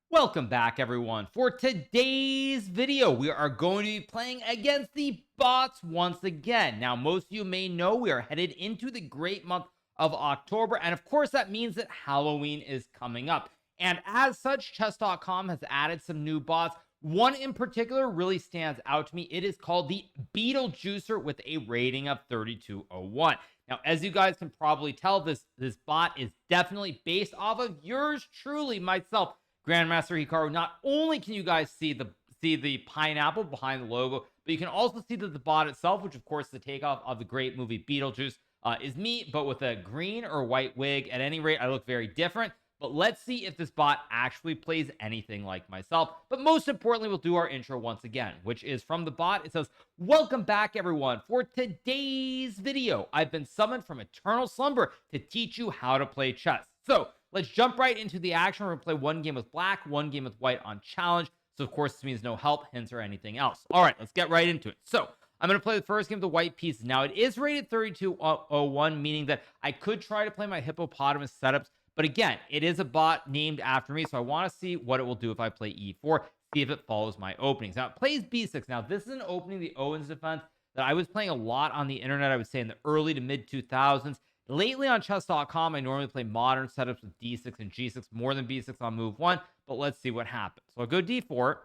Welcome back, everyone. For today's video, we are going to be playing against the bots once again. Now, most of you may know we are headed into the great month of October, and of course, that means that Halloween is coming up. And as such, chess.com has added some new bots. One in particular really stands out to me. It is called the BeetleJuicer with a rating of 3201. Now, as you guys can probably tell, this bot is definitely based off of yours truly, myself, Grandmaster Hikaru. Not only can you guys see the pineapple behind the logo, but you can also see that the bot itself, which of course is the takeoff of the great movie Beetlejuice, is me, but with a green or white wig. At any rate, I look very different. But let's see if this bot actually plays anything like myself. But most importantly, we'll do our intro once again, which is from the bot. It says, "Welcome back, everyone. For today's video, I've been summoned from eternal slumber to teach you how to play chess." So let's jump right into the action. We're going to play one game with black, one game with white on challenge. So, of course, this means no help, hints, or anything else. All right, let's get right into it. So, I'm going to play the first game with the white pieces. Now, it is rated 3201, meaning that I could try to play my hippopotamus setups. But again, it is a bot named after me, so I want to see what it will do if I play e4, see if it follows my openings. Now, it plays b6. Now, this is an opening, the Owens defense, that I was playing a lot on the internet, I would say in the early to mid-2000s. Lately on chess.com, I normally play modern setups with d6 and g6 more than b6 on move 1, but let's see what happens. So I'll go d4,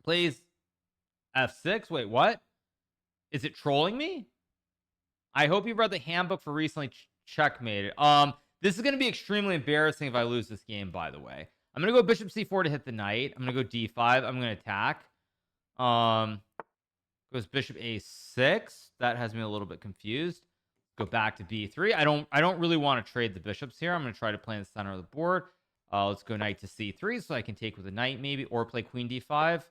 plays f6. Wait, what? Is it trolling me? I hope you read the handbook for recently checkmated. This is going to be extremely embarrassing if I lose this game, by the way. I'm going to go bishop c4 to hit the knight. I'm going to go d5. I'm going to attack. Goes bishop a6. That has me a little bit confused. Go back to b3. I don't really want to trade the bishops here. I'm going to try to play in the center of the board. Let's go knight to c3 so I can take with a knight maybe, or play queen d5.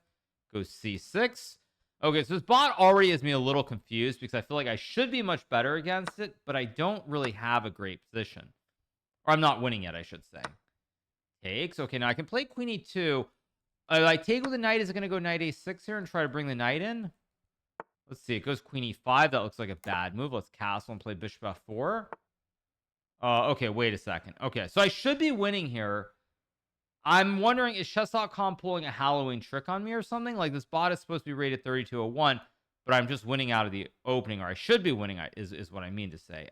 Goes c6. Okay, so this bot already has me a little confused because I feel like I should be much better against it, but I don't really have a great position. Or I'm not winning yet, I should say. Takes. Okay, now I can play queen e2. If I take with the knight, is it going to go knight a6 here and try to bring the knight in? Let's see. It goes queen e5. That looks like a bad move. Let's castle and play bishop f4. Okay, wait a second. Okay, so I should be winning here. I'm wondering, is chess.com pulling a Halloween trick on me or something? Like, this bot is supposed to be rated 3201, but I'm just winning out of the opening, or I should be winning, is what I mean to say.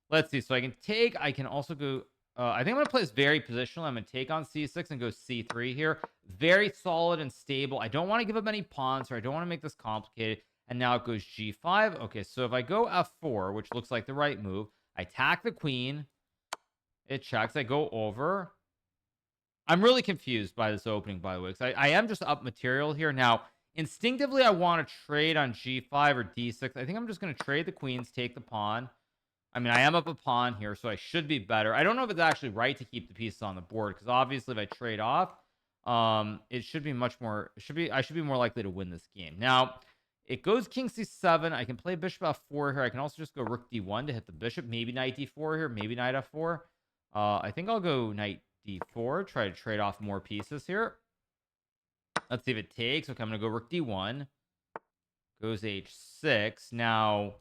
Let's see. So I can take. I can also go. I think I'm going to play this very positional. I'm going to take on c6 and go c3 here. Very solid and stable. I don't want to give up any pawns, or I don't want to make this complicated. And now it goes g5. Okay, so if I go f4, which looks like the right move, I attack the queen. It checks. I go over. I'm really confused by this opening, by the way, because I am just up material here. Now, instinctively, I want to trade on g5 or d6. I think I'm just going to trade the queens, take the pawn. I mean, I am up a pawn here, so I should be better. I don't know if it's actually right to keep the pieces on the board, because obviously if I trade off, it should be much more, I should be more likely to win this game. Now, it goes king c7. I can play bishop f4 here. I can also just go rook d1 to hit the bishop. Maybe knight d4 here. Maybe knight f4. I think I'll go knight d4. Try to trade off more pieces here. Let's see if it takes. Okay, I'm going to go rook d1. Goes h6. Now,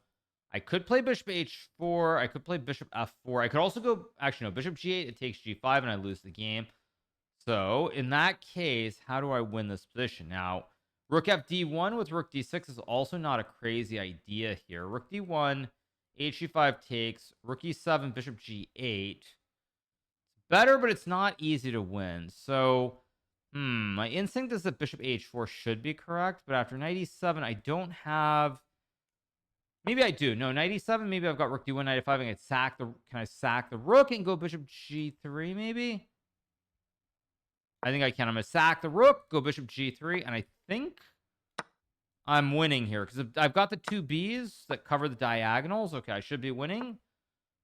I could play bishop h4. I could play bishop f4. I could also go, actually, no, bishop g8. It takes g5, and I lose the game. So, in that case, how do I win this position? Now, rook f d1 with rook d6 is also not a crazy idea here. Rook d1, h5 takes, rook e7, bishop g8. It's better, but it's not easy to win. So, my instinct is that bishop h4 should be correct, but after knight e7, I don't have... Maybe I do. No, knight e7, maybe I've got rook d1, knight f5, and can I sack the rook and go bishop g3, maybe? I think I can. I'm going to sack the rook, go bishop g3, and I think I'm winning here, because I've got the two b's that cover the diagonals. Okay, I should be winning.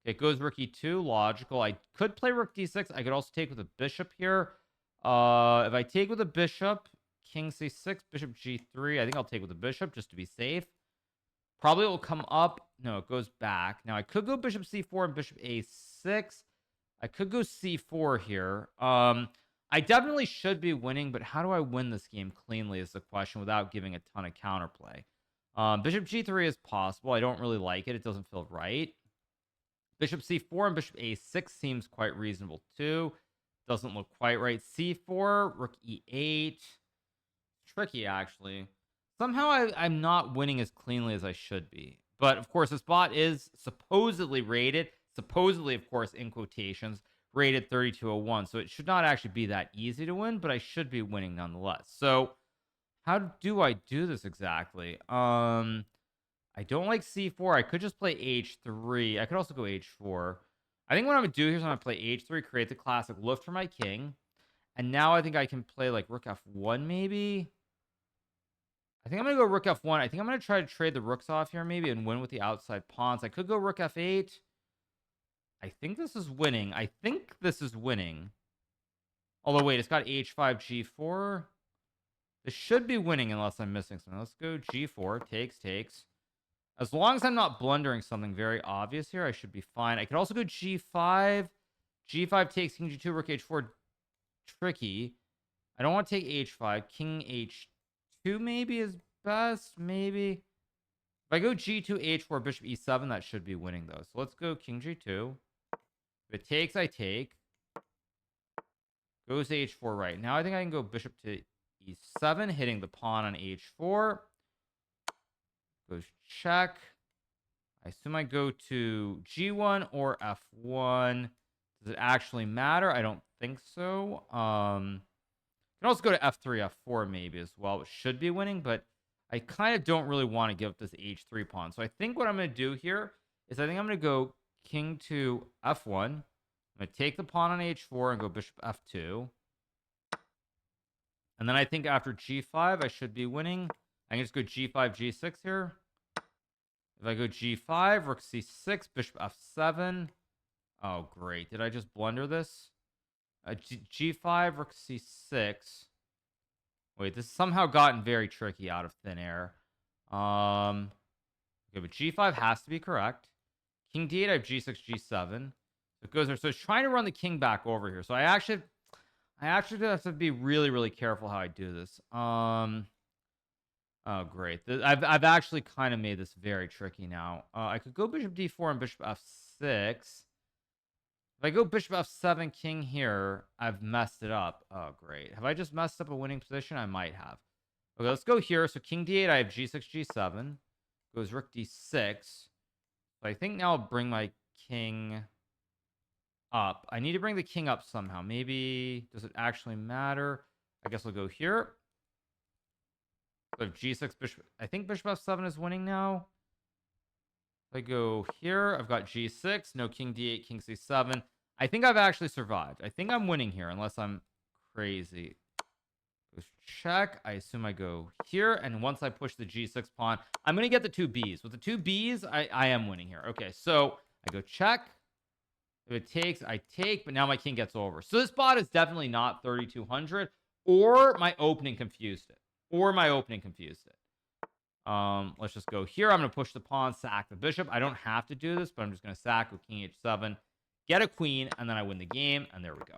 It goes rook e2, logical. I could play rook d6. I could also take with a bishop here. If I take with a bishop, king c6, bishop g3, I think I'll take with a bishop just to be safe. Probably it will come up. No, it goes back. Now, I could go bishop c4 and bishop a6. I could go c4 here. I definitely should be winning, but how do I win this game cleanly is the question without giving a ton of counterplay. Bishop g3 is possible. I don't really like it. It doesn't feel right. Bishop c4 and bishop a6 seems quite reasonable too. doesn't look quite right. C4, rook E8. Tricky, actually. Somehow I'm not winning as cleanly as I should be. But of course, this bot is supposedly rated, supposedly, of course, in quotations, rated 3201. So it should not actually be that easy to win, but I should be winning nonetheless. So how do I do this exactly? I don't like C4. I could just play H3. I could also go H4. I think what I'm gonna do here is I'm gonna play H3, create the classic lift for my king. And now I think I can play like rook F1 maybe. I think I'm going to go rook F1. I think I'm going to try to trade the rooks off here maybe and win with the outside pawns. I could go rook F8. I think this is winning. I think this is winning. Although, wait, it's got H5, G4. This should be winning unless I'm missing something. Let's go G4. Takes. As long as I'm not blundering something very obvious here, I should be fine. I could also go G5. G5 takes King G2, rook H4. Tricky. I don't want to take H5. King H2 maybe is best. Maybe. If I go G2, H4, Bishop E7, that should be winning though. So let's go King G2. If it takes, I take. Goes H4 right. Now I think I can go Bishop to E7, hitting the pawn on H4. Goes check. I assume I go to G1 or F1. Does it actually matter? I don't think so. Can also go to F3, F4 maybe as well, which should be winning, but I kind of don't really want to give up this H3 pawn. So I think what I'm going to do here is I think I'm going to go King to F1. I'm going to take the pawn on H4 and go Bishop F2. And then I think after G5, I should be winning. I can just go G5, G6 here. If I go G5, Rook C6, Bishop F7. Oh, great. Did I just blunder this? G5, Rook C6. Wait, this has somehow gotten very tricky out of thin air. Okay, but G5 has to be correct. King D8, I have G6, G7. So it goes there. So it's trying to run the king back over here. So I actually have to be really, really careful how I do this. Oh, great. I've actually kind of made this very tricky now. I could go Bishop D4 and Bishop F6. If I go Bishop F7, King here, I've messed it up. Oh, great. Have I just messed up a winning position? I might have. Okay, let's go here. So King D8, I have G6, G7. Goes Rook D6. So I think now I'll bring my king up. I need to bring the king up somehow. Maybe, does it actually matter? I guess I'll go here. So I have G6, Bishop. I think Bishop F7 is winning now. If I go here, I've got G6, no King D8, King C7. I think I've actually survived. I think I'm winning here, unless I'm crazy. Goes check. I assume I go here, and once I push the G6 pawn, I'm going to get the two Bs. With the two Bs, I am winning here. Okay, so I go check. If it takes, I take, but now my king gets over. So this bot is definitely not 3,200, or my opening confused it. Let's just go here. I'm going to push the pawn, sack the bishop. I don't have to do this, but I'm just going to sack with King H7, get a queen, and then I win the game, and there we go.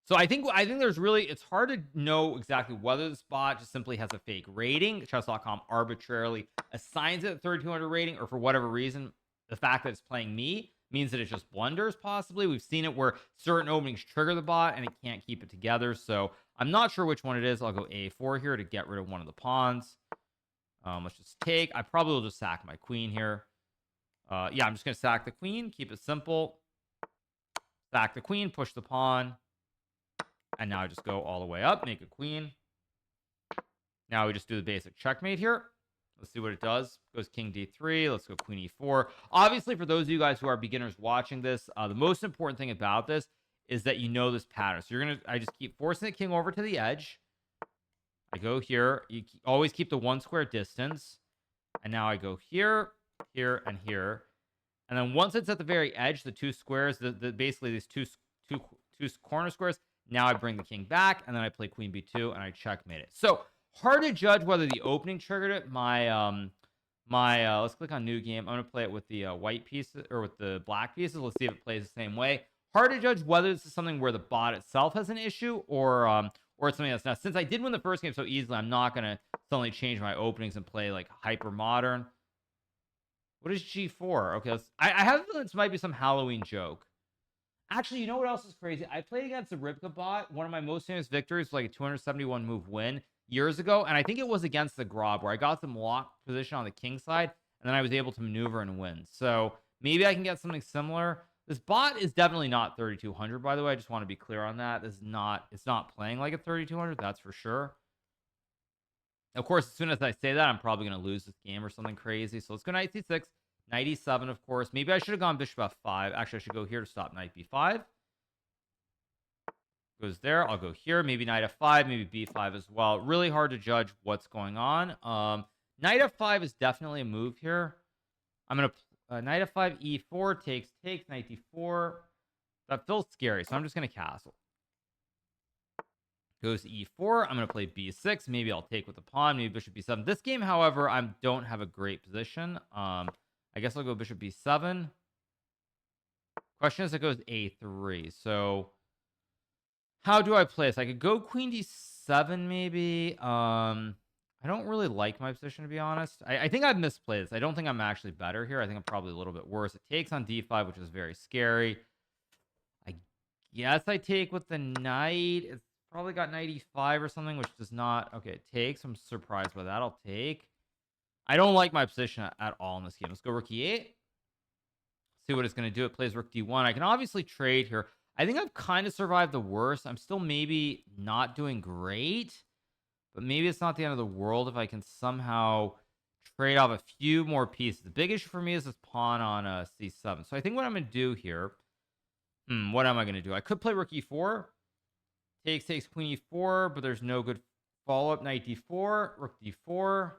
So I think there's really, it's hard to know exactly whether this bot just simply has a fake rating. Chess.com arbitrarily assigns it a 3,200 rating, or for whatever reason, the fact that it's playing me means that it just blunders, possibly. We've seen it where certain openings trigger the bot and it can't keep it together. So I'm not sure which one it is. I'll go A4 here to get rid of one of the pawns. Let's just take. I probably will just sack my queen here. Yeah, I'm just going to sack the queen. Keep it simple. Sack the queen, push the pawn. And now I just go all the way up, make a queen. Now we just do the basic checkmate here. Let's see what it does. Goes King D3. Let's go Queen E4. Obviously, for those of you guys who are beginners watching this, the most important thing about this is that you know this pattern. So I just keep forcing the king over to the edge. I go here. You always keep the one square distance. And now I go here, here, and here. And then once it's at the very edge, the two squares, basically these two corner squares, now I bring the king back, and then I play Queen B2, and I checkmate it. So hard to judge whether the opening triggered it. Let's click on new game. I'm gonna play it with the white pieces or with the black pieces. Let's see if it plays the same way. Hard to judge whether this is something where the bot itself has an issue or it's something else. Now, since I did win the first game so easily, I'm not gonna suddenly change my openings and play like hyper modern. What is G4? Okay, I have a feeling this might be some Halloween joke. Actually, you know what else is crazy? I played against the Ribka bot. One of my most famous victories was like a 271 move win years ago. And I think it was against the Grob where I got some locked position on the king side. And then I was able to maneuver and win. So maybe I can get something similar. This bot is definitely not 3200, by the way. I just want to be clear on that. It's not playing like a 3200. That's for sure. Of course, as soon as I say that, I'm probably going to lose this game or something crazy. So let's go knight c6. Knight e7, of course. Maybe I should have gone bishop f5. Actually, I should go here to stop knight b5. Goes there. I'll go here. Maybe knight f5, maybe b5 as well. Really hard to judge what's going on. Knight f5 is definitely a move here. I'm going to knight f5, e4, takes, knight d4. That feels scary, so I'm just going to castle. Goes e4. I'm going to play b6. Maybe I'll take with the pawn. Maybe bishop b7. This game, however, I don't have a great position. I guess I'll go bishop b7. Question is, it goes a3. So how do I play this? I could go queen d7 maybe. I don't really like my position, to be honest. I think I've misplayed this. I don't think I'm actually better here. I think I'm probably a little bit worse. It takes on d5, which is very scary. I guess I take with the knight. It's probably got knight e5 or something, which does not. Okay, it takes. I'm surprised by that. I'll take. I don't like my position at all in this game. Let's go rook e8. See what it's going to do. It plays rook d1. I can obviously trade here. I think I've kind of survived the worst. I'm still maybe not doing great, but maybe it's not the end of the world if I can somehow trade off a few more pieces. The big issue for me is this pawn on c7. So I think what I'm going to do here, what am I going to do? I could play rook e4. Takes queen e4, but there's no good follow-up. Knight d4, rook d4.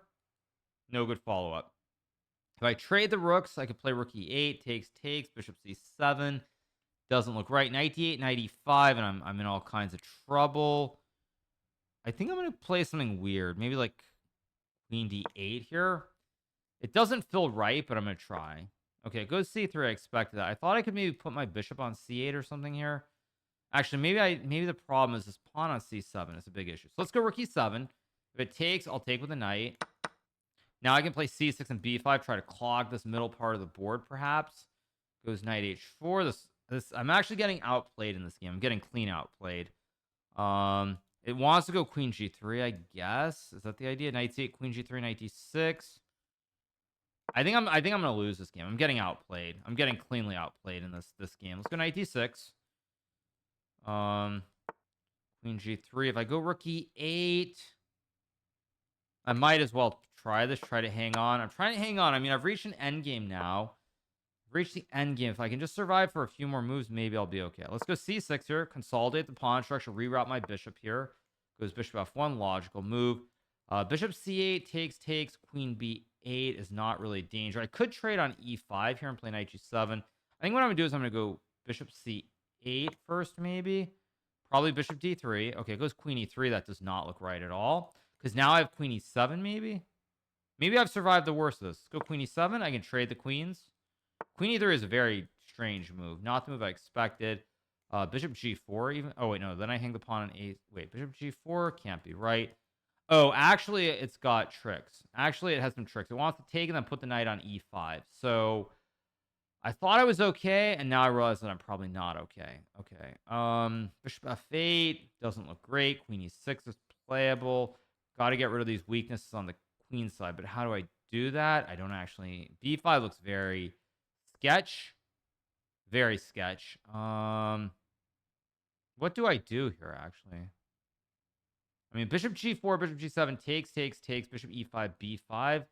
No good follow-up. If I trade the rooks, I could play rook e8, takes, bishop c7. Doesn't look right. Knight d8, knight e5, and I'm in all kinds of trouble. I think I'm going to play something weird. Maybe like queen d8 here. It doesn't feel right, but I'm going to try. Okay, it goes c3. I expected that. I thought I could maybe put my bishop on c8 or something here. Actually, maybe the problem is this pawn on c7 is a big issue. So let's go rook e7. If it takes, I'll take with a knight. Now I can play c6 and b5, try to clog this middle part of the board, perhaps. Goes knight h4. I'm actually getting outplayed in this game. I'm getting clean outplayed. It wants to go queen g3, I guess. Is that the idea? Knight c8, queen g3, knight d6. I think I'm gonna lose this game. I'm getting outplayed. I'm getting cleanly outplayed in this game. Let's go knight d6. Queen g3. If I go rook e8, I might as well try this. Try to hang on. I'm trying to hang on. I mean, I've reached an end game now. Reach the end game. If I can just survive for a few more moves, maybe I'll be okay. Let's go c6 here. Consolidate the pawn structure. Reroute my bishop here. Goes bishop f1. Logical move. Bishop c8 takes. Queen b8 is not really danger. I could trade on e5 here and play knight g7. I think what I'm going to do is I'm going to go bishop c8 first, maybe. Probably bishop d3. Okay, it goes queen e3. That does not look right at all. Because now I have queen e7, maybe. Maybe I've survived the worst of this. Let's go queen e7. I can trade the queens. Queen e3 is a very strange move. Not the move I expected. Bishop g4 even. Oh, wait, no. Then I hang the pawn on a... Wait, bishop g4 can't be right. Oh, actually, it's got tricks. Actually, it has some tricks. It wants to take and then put the knight on e5. So I thought I was okay, and now I realize that I'm probably not okay. Okay. Bishop f8 doesn't look great. Queen e6 is playable. Got to get rid of these weaknesses on the queen side. But how do I do that? I don't actually... b5 looks very... sketch. Very sketch. What do I do here, actually? I mean, bishop g4, bishop g7, takes, bishop e5, b5.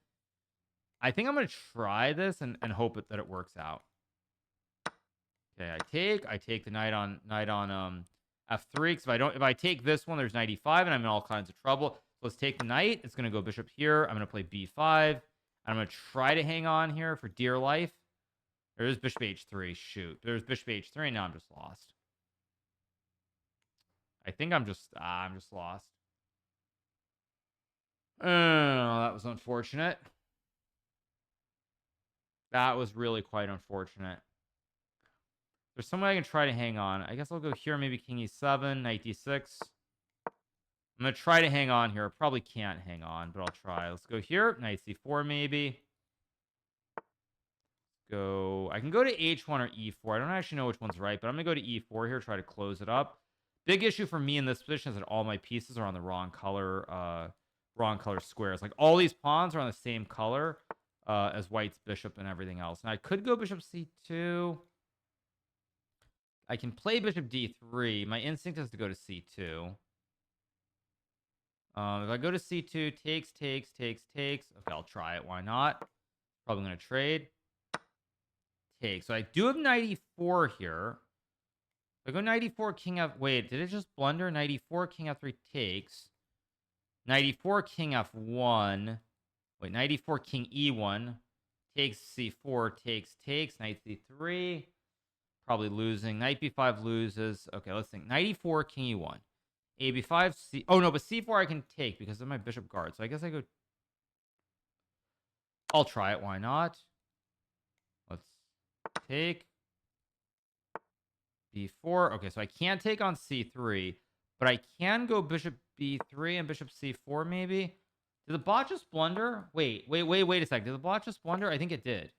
I think I'm going to try this and hope that it works out. Okay, I take the knight on f3, because if I take this one, there's knight e5, and I'm in all kinds of trouble. So let's take the knight. It's going to go bishop here. I'm going to play b5. And I'm going to try to hang on here for dear life. There's bishop h3. Shoot. There's bishop h3. Now I'm just lost. I think I'm just lost. That was unfortunate. That was really quite unfortunate. There's some way I can try to hang on. I guess I'll go here. Maybe king e7, knight d6. I'm going to try to hang on here. Probably can't hang on, but I'll try. Let's go here. Knight c4 maybe. go. I can go to H1 or E4. I don't actually know which one's right, but I'm gonna go to E4 here, try to close it up. Big issue for me in this position is that all my pieces are on the wrong color squares. Like all these pawns are on the same color as white's bishop and everything else. And I could go bishop C2. I can play bishop D3. My instinct is to go to C2. If I go to C2, takes. Okay, I'll try it. Why not? Probably going to trade. Take. So I do have knight E4 here. If I go knight E4, king F... Wait, did it just blunder? Knight E4, king F3 takes. Knight E4, king F1. Wait, knight E4, king E1. Takes C4, takes. Knight C3. Probably losing. Knight B5 loses. Okay, let's think. Knight E4, king E1. A B5, C... Oh, no, but C4 I can take because of my bishop guard. So I guess I go... I'll try it. Why not? Let's take. B4. Okay, so I can't take on C3, but I can go bishop B3 and bishop C4 maybe. Did the bot just blunder? Wait a sec. Did the bot just blunder? I think it did.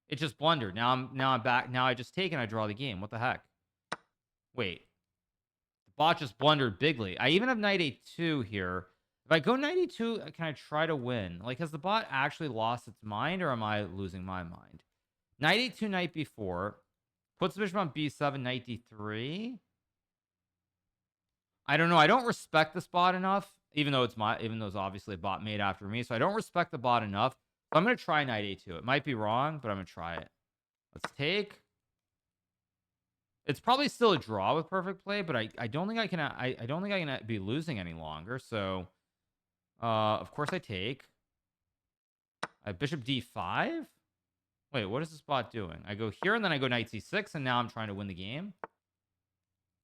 It just blundered. Now I'm back. Now I just take and I draw the game. What the heck? Wait. The bot just blundered bigly. I even have knight A2 here. If I go knight A2, can I try to win? Like, has the bot actually lost its mind, or am I losing my mind? Knight A2, knight B4. Puts the bishop on B7, knight D3. I don't know. I don't respect this bot enough, even though it's obviously a bot made after me. So I don't respect the bot enough. So I'm gonna try knight A2. It might be wrong, but I'm gonna try it. Let's take. It's probably still a draw with perfect play, but I don't think I can. I don't think I can be losing any longer. So, of course I take. I have bishop D5. Wait, what is this bot doing? I go here and then I go knight C6, and now I'm trying to win the game.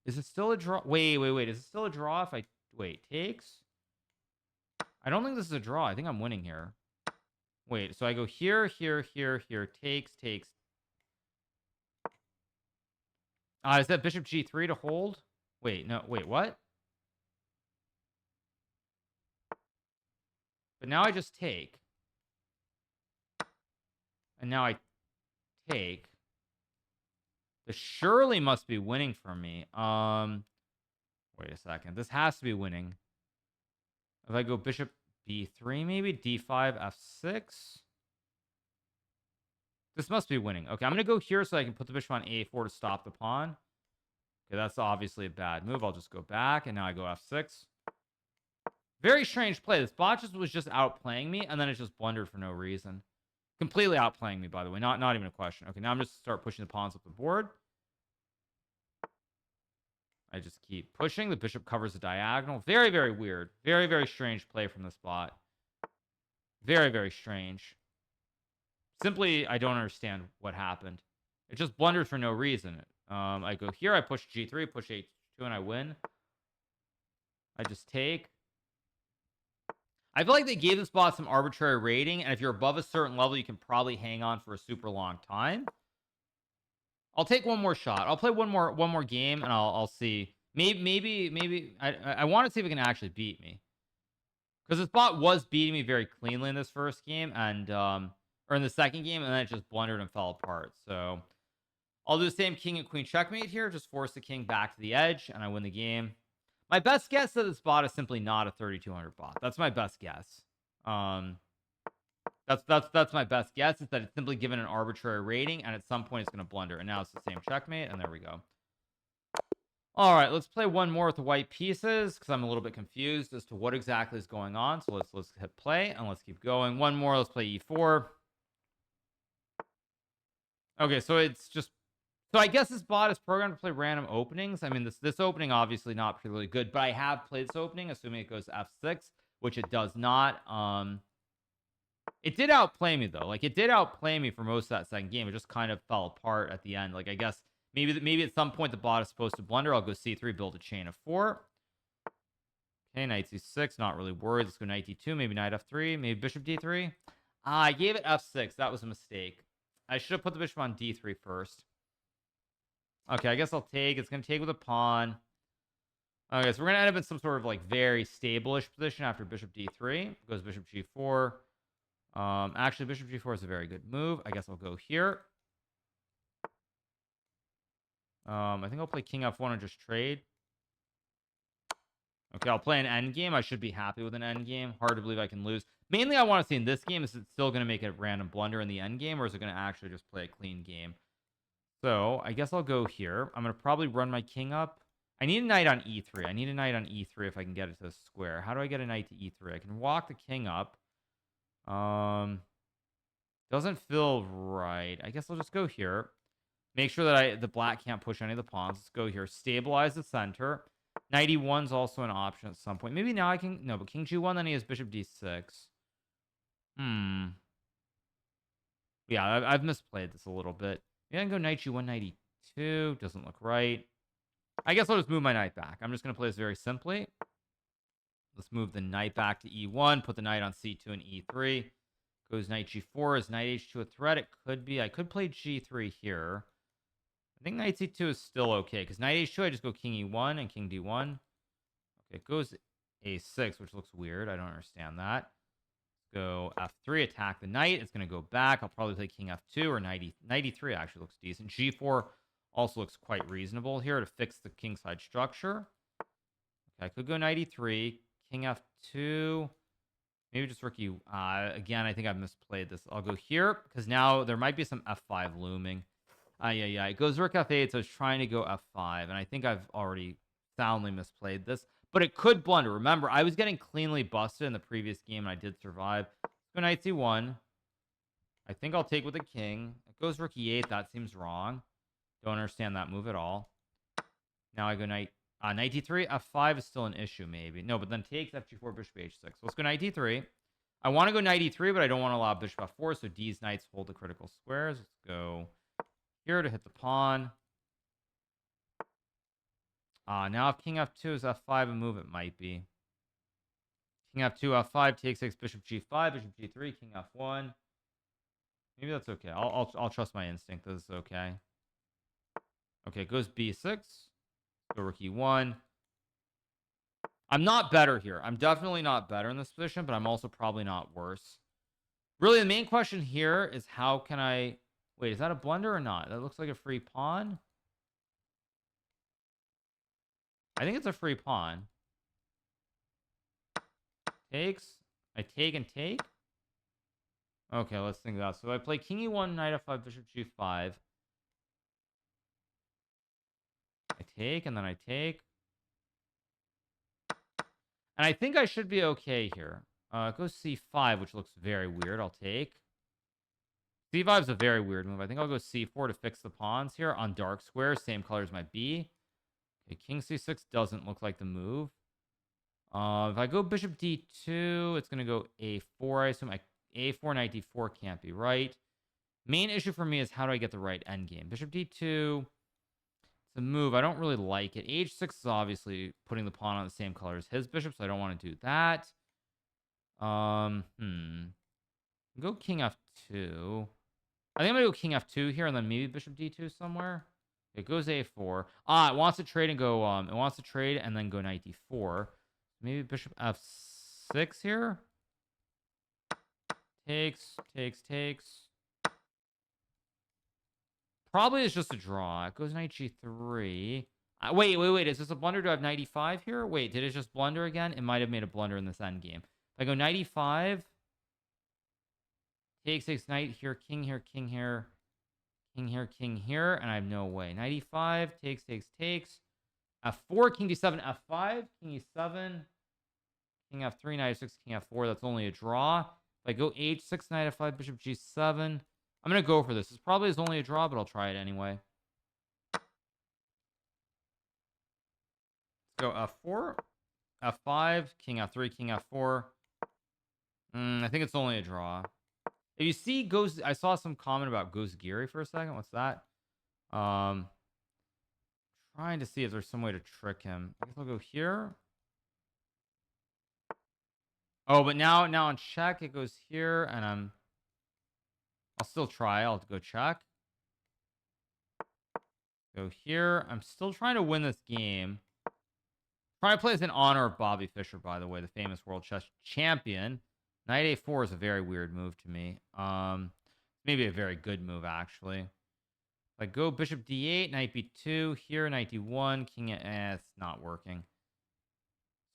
Is it still a draw? Wait. Is it still a draw if I... Wait, takes? I don't think this is a draw. I think I'm winning here. Wait, so I go here. Takes. Is that bishop G3 to hold? Wait, no. Wait, what? But now I just take. And now I take. This surely must be winning for me. Wait a second. This has to be winning. If I go bishop B3, maybe D5, F6. This must be winning. Okay, I'm going to go here so I can put the bishop on A4 to stop the pawn. Okay, that's obviously a bad move. I'll just go back, and now I go F6. Very strange play. This bot was just outplaying me, and then it just blundered for no reason. Completely outplaying me, by the way. Not even a question. Okay, now I'm just start pushing the pawns up the board. I just keep pushing. The bishop covers the diagonal. Very, very weird. Very, very strange play from this bot. Very, very strange. Simply, I don't understand what happened. It just blundered for no reason. I go here. I push G3, push H2, and I win. I just take. I feel like they gave this bot some arbitrary rating, and if you're above a certain level, you can probably hang on for a super long time. I'll take one more shot. I'll play one more game, and I'll see. Maybe I want to see if it can actually beat me, because this bot was beating me very cleanly in this first game, and or in the second game, and then it just blundered and fell apart. So I'll do the same king and queen checkmate here. Just force the king back to the edge, and I win the game. My best guess that this bot is simply not a 3200 bot. That's my best guess. That's my best guess, is that it's simply given an arbitrary rating, and at some point it's going to blunder. And now it's the same checkmate, and there we go. All right, let's play one more with the white pieces, because I'm a little bit confused as to what exactly is going on. So let's hit play, and let's keep going. One more. Let's play E4. Okay, so it's just... So I guess this bot is programmed to play random openings. I mean, this opening obviously not particularly good, but I have played this opening, assuming it goes F6, which it does not. It did outplay me, though. Like, it did outplay me for most of that second game. It just kind of fell apart at the end. Like, I guess maybe at some point the bot is supposed to blunder. I'll go C3, build a chain of 4. Okay, knight C6, not really worried. Let's go knight D2, maybe knight F3, maybe bishop D3. I gave it F6. That was a mistake. I should have put the bishop on D3 first. Okay, I guess I'll take. It's going to take with a pawn. Okay, so we're going to end up in some sort of, like, very stable-ish position after bishop D3. Goes bishop G4. Actually, bishop g4 is a very good move. I guess I'll go here. I think I'll play king f1 and just trade. Okay, I'll play an end game. I should be happy with an end game. Hard to believe I can lose. Mainly, I want to see in this game, is it still going to make a random blunder in the end game, or is it going to actually just play a clean game? So I guess I'll go here. I'm going to probably run my king up. I need a knight on e3. I need a knight on e3 if I can get it to the square. How do I get a knight to e3? I can walk the king up. Doesn't feel right. I guess I'll just go here. Make sure that the black can't push any of the pawns. Let's go here. Stabilize the center. Knight e1 is also an option at some point. Maybe now I can... No, but king g1, then he has bishop d6. Yeah, I've misplayed this a little bit. Maybe I can go knight g1, knight e2. Doesn't look right. I guess I'll just move my knight back. I'm just going to play this very simply. Let's move the knight back to e1. Put the knight on c2 and e3. Goes knight g4. Is knight h2 a threat? It could be. I could play g3 here. I think knight c2 is still okay, because knight h2, I just go king e1 and king d1. Okay, it goes a6, which looks weird. I don't understand that. Let's go f3, attack the knight. It's going to go back. I'll probably play king f2 or knight e3 actually looks decent. G4 also looks quite reasonable here to fix the kingside structure. Okay, I could go knight e3, king f2. Maybe just rook e... again, I think I've misplayed this. I'll go here, because now there might be some f5 looming. Yeah. It goes rook f8, so I was trying to go f5, and I think I've already soundly misplayed this. But it could blunder. Remember, I was getting cleanly busted in the previous game, and I did survive. Go knight c1. I think I'll take with the king. It goes rook e8. That seems wrong. Don't understand that move at all. Now I go knight d3. f5 is still an issue, maybe. No, but then takes fg4, bishop h6. So let's go knight d3. I want to go knight e3, but I don't want to allow bishop f4, so these knights hold the critical squares. Let's go here to hit the pawn. Now if king f2 is f5 a move, it might be. King f2, f5, takes 6, bishop g5, bishop g3, king f1. Maybe that's okay. I'll trust my instinct. This is okay. Okay, goes b6. Go rook e1. I'm not better here. I'm definitely not better in this position, but I'm also probably not worse. Really, the main question here is how can I... Wait, is that a blunder or not? That looks like a free pawn. I think it's a free pawn. Takes. I take and take. Okay, let's think that. So I play king e1, knight f5, bishop g5. I take, and then I take. And I think I should be okay here. It goes c5, which looks very weird. I'll take. c5 is a very weird move. I think I'll go c4 to fix the pawns here on dark squares. Same color as my b. Okay, king c6 doesn't look like the move. If I go bishop d2, it's going to go a4. I assume a4, knight d4 can't be right. Main issue for me is how do I get the right endgame? Bishop d2, it's a move. I don't really like it. h6 is obviously putting the pawn on the same color as his bishop, so I don't want to do that. Go king f2. I think I'm going to go king f2 here, and then maybe bishop d2 somewhere. It goes a4. It wants to trade and go, it wants to trade and then go knight d4. Maybe bishop f6 here. Takes. Probably it's just a draw. It goes knight g3. Wait. Is this a blunder? Do I have knight e5 here? Wait, did it just blunder again? It might have made a blunder in this endgame. If I go knight e5, takes, knight here, king here, king here, king here, king here, and I have no way. Knight e5, takes. f4, king d7, f5, king e7, king f3, knight f6, king f4. That's only a draw. If I go h6, knight f5, bishop g7, I'm going to go for this. This probably is only a draw, but I'll try it anyway. Let's go f4, f5, king f3, king f4. I think it's only a draw. If you see goes, I saw some comment about goes Giri for a second. What's that? Trying to see if there's some way to trick him. I guess I'll go here. Oh, but now on check it goes here, and I'll still try. I'll go check. Go here. I'm still trying to win this game. Trying to play this in honor of Bobby Fischer, by the way, the famous world chess champion. Knight a4 is a very weird move to me. Maybe a very good move, actually. If I go bishop d8, knight b2, here, knight d1, king, it's not working.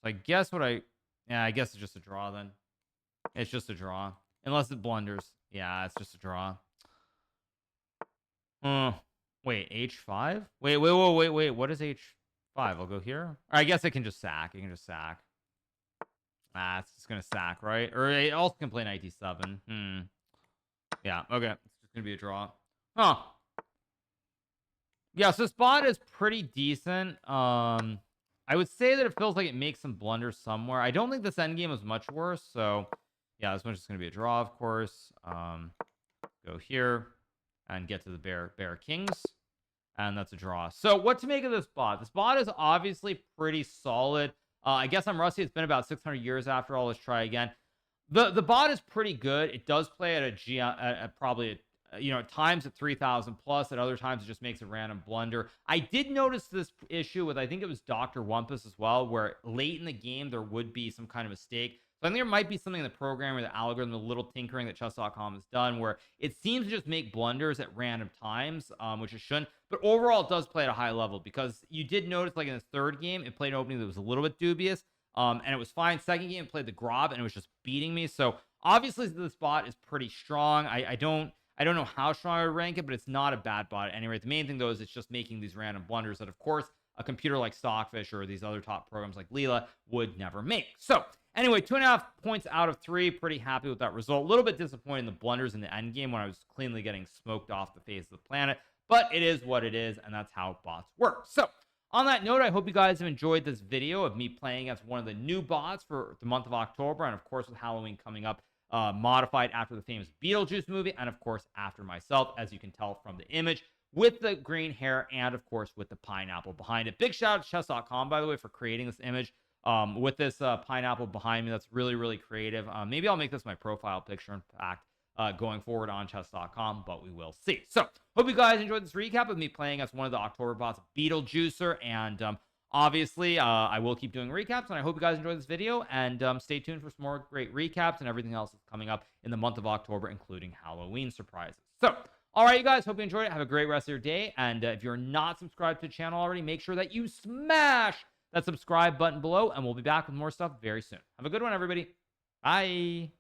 So I guess yeah, I guess it's just a draw then. It's just a draw. Unless it blunders. Yeah, it's just a draw. Wait, h5? Wait. What is h5? I'll go here. Or I guess I can just sack. I can just sack. It's just going to sack, right? Or it also can play knight d7. Yeah, okay. It's just going to be a draw. Huh. Yeah, so this bot is pretty decent. I would say that it feels like it makes some blunders somewhere. I don't think this endgame was much worse, so yeah, this one's just going to be a draw, of course. Go here and get to the bear kings, and that's a draw. So what to make of this bot? This bot is obviously pretty solid. I guess I'm rusty. It's been about 600 years after all. Let's try again. The bot is pretty good. It does play at probably at times at 3,000 plus. At other times, it just makes a random blunder. I did notice this issue with, I think it was Dr. Wumpus as well, where late in the game there would be some kind of mistake. So I think there might be something in the program or the algorithm, the little tinkering that chess.com has done, where it seems to just make blunders at random times, which it shouldn't. But overall, it does play at a high level, because you did notice, like in the third game, it played an opening that was a little bit dubious. And it was fine. Second game, it played the Grob, and it was just beating me. So obviously, this bot is pretty strong. I don't know how strong I would rank it, but it's not a bad bot at any rate. The main thing, though, is it's just making these random blunders that, of course, a computer like Stockfish or these other top programs like Leela would never make. So anyway, 2.5 points out of 3. Pretty happy with that result. A little bit disappointed in the blunders in the end game when I was cleanly getting smoked off the face of the planet. But it is what it is, and that's how bots work. So on that note, I hope you guys have enjoyed this video of me playing as one of the new bots for the month of October. And of course, with Halloween coming up, modified after the famous BeetleJuice movie. And of course, after myself, as you can tell from the image, with the green hair and of course, with the pineapple behind it. Big shout out to chess.com, by the way, for creating this image with this pineapple behind me. That's really, really creative. Maybe I'll make this my profile picture, in fact, going forward on chess.com, but we will see. So hope you guys enjoyed this recap of me playing as one of the October bots, BeetleJuicer, and obviously I will keep doing recaps, and I hope you guys enjoyed this video, and stay tuned for some more great recaps and everything else that's coming up in the month of October, including Halloween surprises. So all right, you guys, hope you enjoyed it. Have a great rest of your day, and if you're not subscribed to the channel already, make sure that you smash that subscribe button below, and we'll be back with more stuff very soon. Have a good one, everybody. Bye.